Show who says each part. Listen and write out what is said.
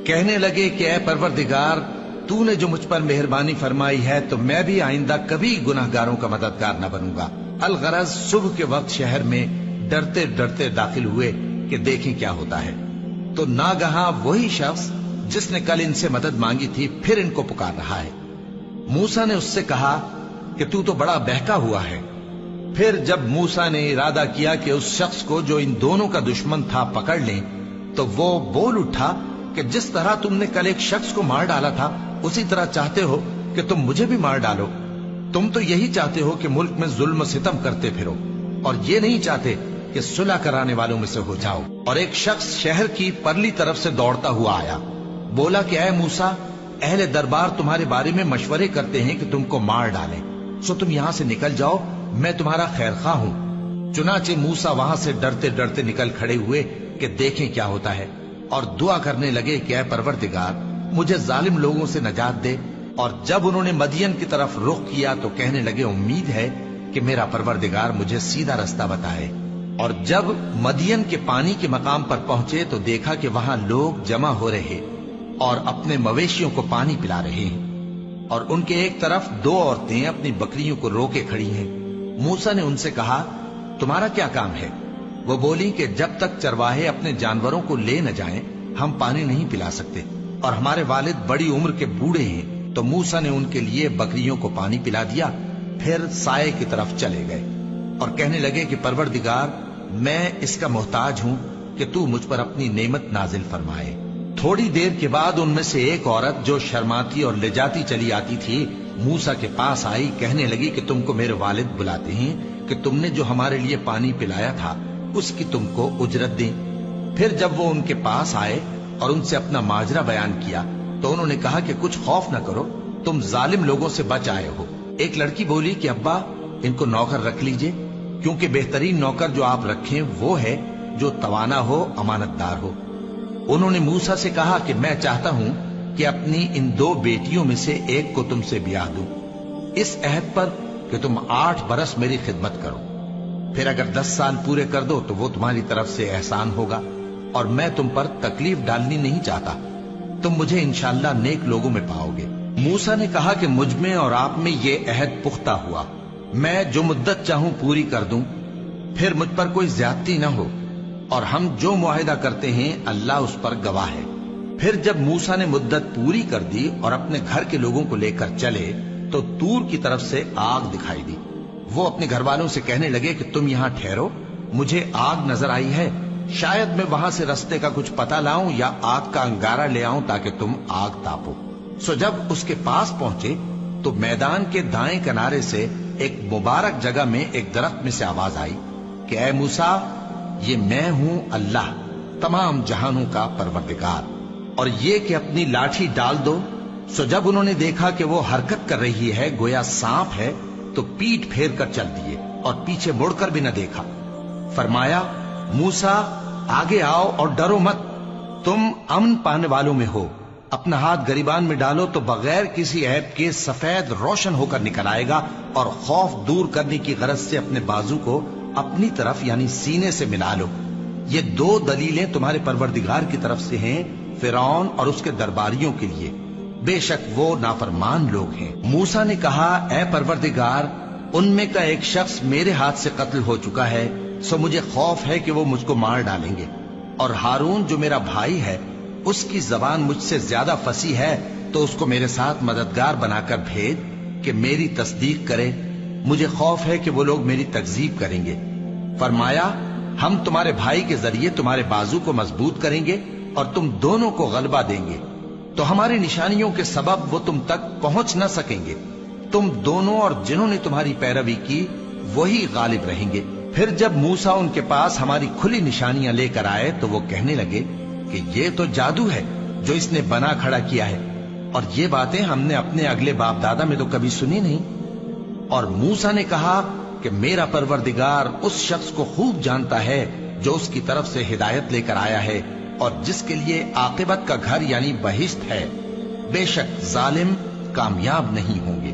Speaker 1: کہنے لگے کہ اے پروردگار، تو نے جو مجھ پر مہربانی فرمائی ہے تو میں بھی آئندہ کبھی گناہگاروں کا مددگار نہ بنوں گا۔ الغرض صبح کے وقت شہر میں ڈرتے ڈرتے داخل ہوئے کہ دیکھیں کیا ہوتا ہے، تو ناگہاں وہی شخص جس نے کل ان سے مدد مانگی تھی پھر ان کو پکار رہا ہے۔ موسیٰ نے اس سے کہا کہ تو بڑا بہکا ہوا ہے۔ پھر جب موسیٰ نے ارادہ کیا کہ اس شخص کو جو ان دونوں کا دشمن تھا پکڑ لیں، تو وہ بول اٹھا کہ جس طرح تم نے کل ایک شخص کو مار ڈالا تھا اسی طرح چاہتے ہو کہ تم مجھے بھی مار ڈالو۔ تم تو یہی چاہتے ہو کہ ملک میں ظلم و ستم کرتے پھرو، اور یہ نہیں چاہتے کہ صلح کرانے والوں میں سے ہو جاؤ۔ اور ایک شخص شہر کی پرلی طرف سے دوڑتا ہوا آیا، بولا کہ اے موسیٰ، اہل دربار تمہارے بارے میں مشورے کرتے ہیں کہ تم کو مار ڈالیں، سو تم یہاں سے نکل جاؤ، میں تمہارا خیر خواہ ہوں۔ چنانچہ موسیٰ وہاں سے ڈرتے ڈرتے نکل کھڑے ہوئے کہ دیکھیں کیا ہوتا ہے، اور دعا کرنے لگے کہ اے پروردگار، مجھے ظالم لوگوں سے نجات دے۔ اور جب انہوں نے مدین کی طرف رخ کیا تو کہنے لگے امید ہے کہ میرا پروردگار مجھے سیدھا رستہ بتائے۔ اور جب مدین کے پانی کے مقام پر پہنچے تو دیکھا کہ وہاں لوگ جمع ہو رہے اور اپنے مویشیوں کو پانی پلا رہے ہیں، اور ان کے ایک طرف دو عورتیں اپنی بکریوں کو روکے کھڑی ہیں۔ موسیٰ نے ان سے کہا تمہارا کیا کام ہے؟ وہ بولی کہ جب تک چرواہے اپنے جانوروں کو لے نہ جائیں ہم پانی نہیں پلا سکتے، اور ہمارے والد بڑی عمر کے بوڑھے ہیں۔ تو موسیٰ نے ان کے لیے بکریوں کو پانی پلا دیا، پھر سائے کی طرف چلے گئے اور کہنے لگے کہ پروردگار، میں اس کا محتاج ہوں کہ تو مجھ پر اپنی نعمت نازل فرمائے۔ تھوڑی دیر کے بعد ان میں سے ایک عورت جو شرماتی اور لجاتی چلی آتی تھی موسیٰ کے پاس آئی، کہنے لگی کہ تم کو میرے والد بلاتے ہیں کہ تم نے جو ہمارے لیے پانی پلایا تھا اس کی تم کو اجرت دیں۔ پھر جب وہ ان کے پاس آئے اور ان سے اپنا ماجرا بیان کیا تو انہوں نے کہا کہ کچھ خوف نہ کرو، تم ظالم لوگوں سے بچ آئے ہو۔ ایک لڑکی بولی کہ ابا، ان کو نوکر رکھ لیجئے، کیونکہ بہترین نوکر جو آپ رکھیں وہ ہے جو توانا ہو، امانت دار ہو۔ انہوں نے موسیٰ سے کہا کہ میں چاہتا ہوں کہ اپنی ان دو بیٹیوں میں سے ایک کو تم سے بیاہ دوں، اس عہد پر کہ تم 8 برس میری خدمت کرو، پھر اگر 10 سال پورے کر دو تو وہ تمہاری طرف سے احسان ہوگا، اور میں تم پر تکلیف ڈالنی نہیں چاہتا، تم مجھے انشاءاللہ نیک لوگوں میں پاؤ گے۔ موسیٰ نے کہا کہ مجھ میں اور آپ میں یہ عہد پختہ ہوا، میں جو مدت چاہوں پوری کر دوں، پھر مجھ پر کوئی زیادتی نہ ہو، اور ہم جو معاہدہ کرتے ہیں اللہ اس پر گواہ ہے۔ پھر جب موسیٰ نے مدت پوری کر دی اور اپنے گھر کے لوگوں کو لے کر چلے تو طور کی طرف سے آگ دکھائی دی۔ وہ اپنے گھر والوں سے کہنے لگے کہ تم یہاں ٹھہرو، مجھے آگ نظر آئی ہے، شاید میں وہاں سے رستے کا کچھ پتہ لاؤں یا آگ کا انگارہ لے آؤں تاکہ تم آگ تاپو۔ سو جب اس کے پاس پہنچے تو میدان کے دائیں کنارے سے ایک مبارک جگہ میں ایک درخت میں سے آواز آئی کہ اے موسیٰ، یہ میں ہوں اللہ، تمام جہانوں کا پروردگار، اور یہ کہ اپنی لاٹھی ڈال دو۔ سو جب انہوں نے دیکھا کہ وہ حرکت کر رہی ہے گویا سانپ ہے تو پیٹ پھیر کر چل دیے اور پیچھے مڑ کر بھی نہ دیکھا۔ فرمایا موسیٰ، آگے آؤ اور ڈرو مت، تم امن پانے والوں میں ہو۔ اپنا ہاتھ گریبان میں ڈالو تو بغیر کسی عیب کے سفید روشن ہو کر نکل آئے گا، اور خوف دور کرنے کی غرض سے اپنے بازو کو اپنی طرف یعنی سینے سے ملا لو۔ یہ 2 دلیلیں تمہارے پروردگار کی طرف سے ہیں فرعون اور اس کے درباریوں کے لیے، بے شک وہ نافرمان لوگ ہیں۔ موسیٰ نے کہا اے پروردگار، ان میں کا ایک شخص میرے ہاتھ سے قتل ہو چکا ہے، سو مجھے خوف ہے کہ وہ مجھ کو مار ڈالیں گے، اور ہارون جو میرا بھائی ہے اس کی زبان مجھ سے زیادہ فصیح ہے، تو اس کو میرے ساتھ مددگار بنا کر بھیج کہ میری تصدیق کرے، مجھے خوف ہے کہ وہ لوگ میری تکذیب کریں گے۔ فرمایا ہم تمہارے بھائی کے ذریعے تمہارے بازو کو مضبوط کریں گے اور تم دونوں کو غلبہ دیں گے، تو ہماری نشانیوں کے سبب وہ تم تک پہنچ نہ سکیں گے، تم دونوں اور جنہوں نے تمہاری پیروی کی وہی غالب رہیں گے۔ پھر جب موسیٰ ان کے پاس ہماری کھلی نشانیاں لے کر آئے تو وہ کہنے لگے کہ یہ تو جادو ہے جو اس نے بنا کھڑا کیا ہے، اور یہ باتیں ہم نے اپنے اگلے باپ دادا میں تو کبھی سنی نہیں۔ اور موسیٰ نے کہا کہ میرا پروردگار اس شخص کو خوب جانتا ہے جو اس کی طرف سے ہدایت لے کر آیا ہے اور جس کے لیے عاقبت کا گھر یعنی بہشت ہے، بے شک ظالم کامیاب نہیں ہوں گے۔